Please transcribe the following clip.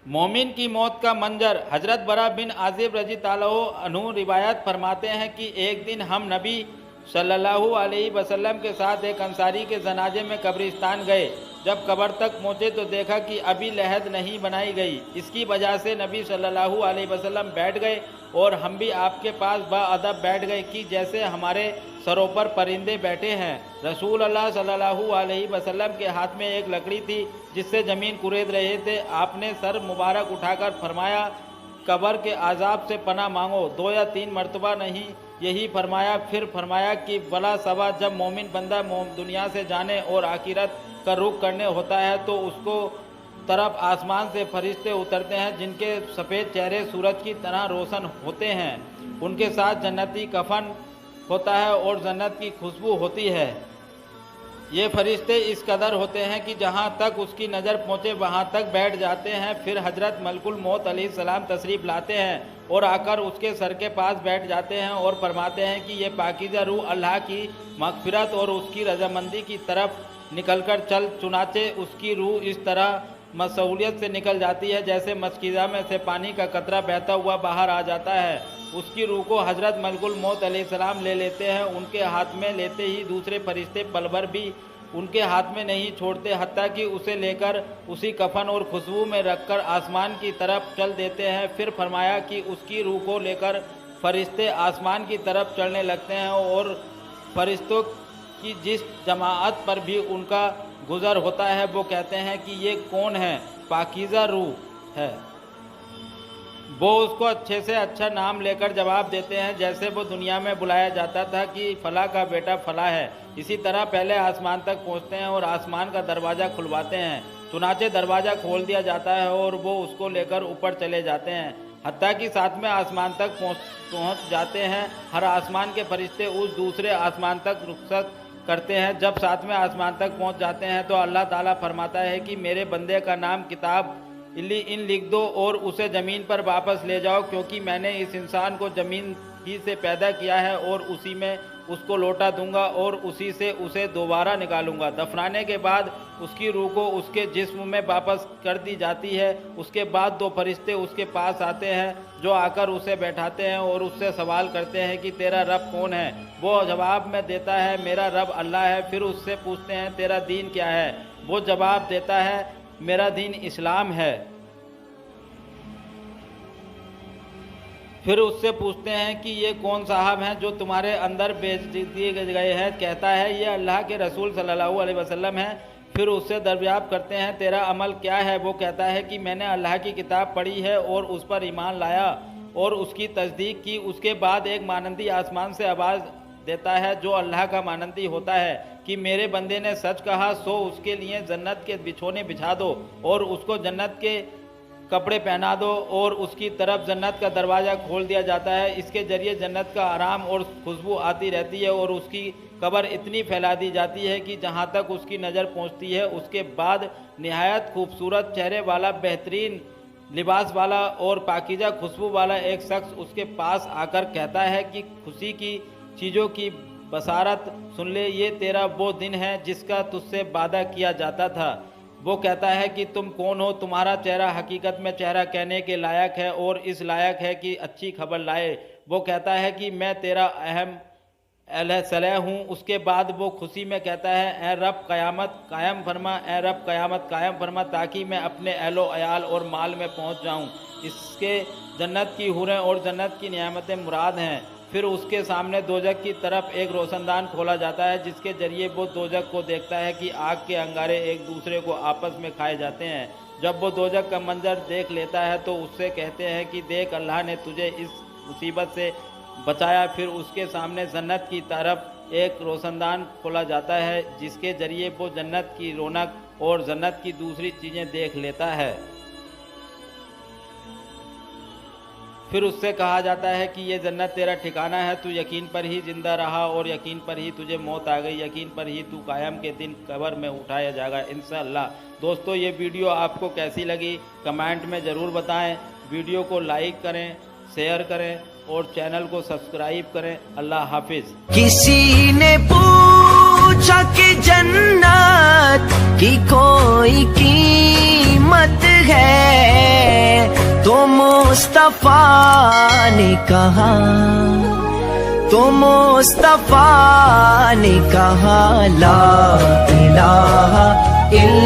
मोमिन की मौत का मंजर। हजरत बरा बिन आजिब रजी ताल्लाहु अन्हु रिवायत फरमाते हैं कि एक दिन हम नबी सल्लल्लाहु अलैहि वसल्लम के साथ एक अंसारी के जनाजे में कब्रिस्तान गए। जब कब्र तक पहुँचे तो देखा कि अभी लहद नहीं बनाई गई। इसकी वजह से नबी सल्लल्लाहु अलैहि वसल्लम बैठ गए और हम भी आपके पास बाअदब बैठ गए कि जैसे हमारे सरों पर परिंदे बैठे हैं। रसूल अल्लाह सल्लल्लाहु अलैहि वसल्लम के हाथ में एक लकड़ी थी जिससे ज़मीन कुरेद रहे थे। आपने सर मुबारक उठाकर फरमाया, कब्र के आज़ाब से पनाह मांगो। 2 या 3 मरतबा नहीं यही फरमाया। फिर फरमाया कि बला सबा जब मोमिन बंदा दुनिया से जाने और आखिरत का रुख करने होता है तो उसको तरफ आसमान से फरिश्ते उतरते हैं जिनके सफ़ेद चेहरे सूरज की तरह रोशन होते हैं। उनके साथ जन्नती कफन होता है और जन्नत की खुशबू होती है। ये फरिश्ते इस कदर होते हैं कि जहाँ तक उसकी नज़र पहुँचे वहाँ तक बैठ जाते हैं। फिर हजरत मलकुल मौत अलैहिस्सलाम तशरीफ़ लाते हैं और आकर उसके सर के पास बैठ जाते हैं और फरमाते हैं कि ये पाकीज़ा रूह अल्लाह की मग़फ़िरत और उसकी रज़ामंदी की तरफ निकलकर चल। चुनाचे उसकी रूह इस तरह मसहूलियत से निकल जाती है जैसे मशकीज़ा में से पानी का कतरा बहता हुआ बाहर आ जाता है। उसकी रूह को हजरत मलकुल मौत अलैहिस्सलाम ले लेते हैं। उनके हाथ में लेते ही दूसरे फरिश्ते पल भर भी उनके हाथ में नहीं छोड़ते, हत्ता कि उसे लेकर उसी कफन और खुशबू में रखकर आसमान की तरफ चल देते हैं। फिर फरमाया कि उसकी रूह को लेकर फरिश्ते आसमान की तरफ चलने लगते हैं और फरिश्तों की जिस जमाअत पर भी उनका गुज़र होता है वो कहते हैं कि ये कौन है, पाकीज़ा रूह है। वो उसको अच्छे से अच्छा नाम लेकर जवाब देते हैं जैसे वो दुनिया में बुलाया जाता था कि फ़ला का बेटा फ़ला है। इसी तरह पहले आसमान तक पहुंचते हैं और आसमान का दरवाज़ा खुलवाते हैं। चुनाचे दरवाज़ा खोल दिया जाता है और वो उसको लेकर ऊपर चले जाते हैं, हत्ता कि 7वें आसमान तक पहुंच जाते हैं। हर आसमान के फरिश्ते उस दूसरे आसमान तक रुखसत करते हैं। जब 7वें आसमान तक पहुंच जाते हैं तो अल्लाह ताला फरमाता है कि मेरे बंदे का नाम किताब इन लिख दो और उसे ज़मीन पर वापस ले जाओ, क्योंकि मैंने इस इंसान को ज़मीन ही से पैदा किया है और उसी में उसको लौटा दूंगा और उसी से उसे दोबारा निकालूंगा। दफनाने के बाद उसकी रूह को उसके जिस्म में वापस कर दी जाती है। उसके बाद 2 फरिश्ते उसके पास आते हैं जो आकर उसे बैठाते हैं और उससे सवाल करते हैं कि तेरा रब कौन है। वो जवाब में देता है मेरा रब अल्लाह है। फिर उससे पूछते हैं तेरा दीन क्या है। वो जवाब देता है मेरा दीन इस्लाम है। फिर उससे पूछते हैं कि ये कौन साहब हैं जो तुम्हारे अंदर भेज दिए गए हैं। कहता है ये अल्लाह के रसूल सल्लल्लाहु अलैहि वसल्लम हैं। फिर उससे दरियाफ्त करते हैं तेरा अमल क्या है। वो कहता है कि मैंने अल्लाह की किताब पढ़ी है और उस पर ईमान लाया और उसकी तस्दीक की। उसके बाद एक मानंदी आसमान से आवाज़ देता है जो अल्लाह का मानंदी होता है कि मेरे बंदे ने सच कहा, सो उसके लिए जन्नत के बिछोने बिछा दो और उसको जन्नत के कपड़े पहना दो और उसकी तरफ जन्नत का दरवाज़ा खोल दिया जाता है। इसके ज़रिए जन्नत का आराम और खुशबू आती रहती है और उसकी कब्र इतनी फैला दी जाती है कि जहाँ तक उसकी नज़र पहुँचती है। उसके बाद निहायत खूबसूरत चेहरे वाला, बेहतरीन लिबास वाला और पाकीज़ा खुशबू वाला एक शख्स उसके पास आकर कहता है कि खुशी की चीज़ों की बसारत सुन ले, ये तेरा वो दिन है जिसका तुझसे वादा किया जाता था। वो कहता है कि तुम कौन हो। तुम्हारा चेहरा हकीकत में चेहरा कहने के लायक है और इस लायक है कि अच्छी खबर लाए। वो कहता है कि मैं तेरा अहम सलह हूँ। उसके बाद वो खुशी में कहता है ए रब क़यामत कायम फरमा, ए रब क़यामत कायम फरमा, ताकि मैं अपने अहलो अयाल और माल में पहुँच जाऊँ। इसके जन्नत की हुरें और जन्नत की नियामतें मुराद हैं। फिर उसके सामने दोजक की तरफ एक रोशनदान खोला जाता है जिसके ज़रिए वो दोजक को देखता है कि आग के अंगारे एक दूसरे को आपस में खाए जाते हैं। जब वो दोजक का मंजर देख लेता है तो उससे कहते हैं कि देख अल्लाह ने तुझे इस मुसीबत से बचाया। फिर उसके सामने जन्नत की तरफ एक रोशनदान खोला जाता है जिसके ज़रिए वो जन्नत की रौनक और जन्नत की दूसरी चीज़ें देख लेता है। फिर उससे कहा जाता है कि ये जन्नत तेरा ठिकाना है, तू यकीन पर ही ज़िंदा रहा और यकीन पर ही तुझे मौत आ गई, यकीन पर ही तू क़याम के दिन कब्र में उठाया जाएगा इंशाअल्लाह। दोस्तों ये वीडियो आपको कैसी लगी कमेंट में ज़रूर बताएं। वीडियो को लाइक करें, शेयर करें और चैनल को सब्सक्राइब करें। अल्लाह हाफिज़। किसी ने पूछा कि जन्नत की कोई कीमत है मुस्तफा ने कहा, तो मुस्तफा ने कहा ला इलाहा इल्लल्लाह।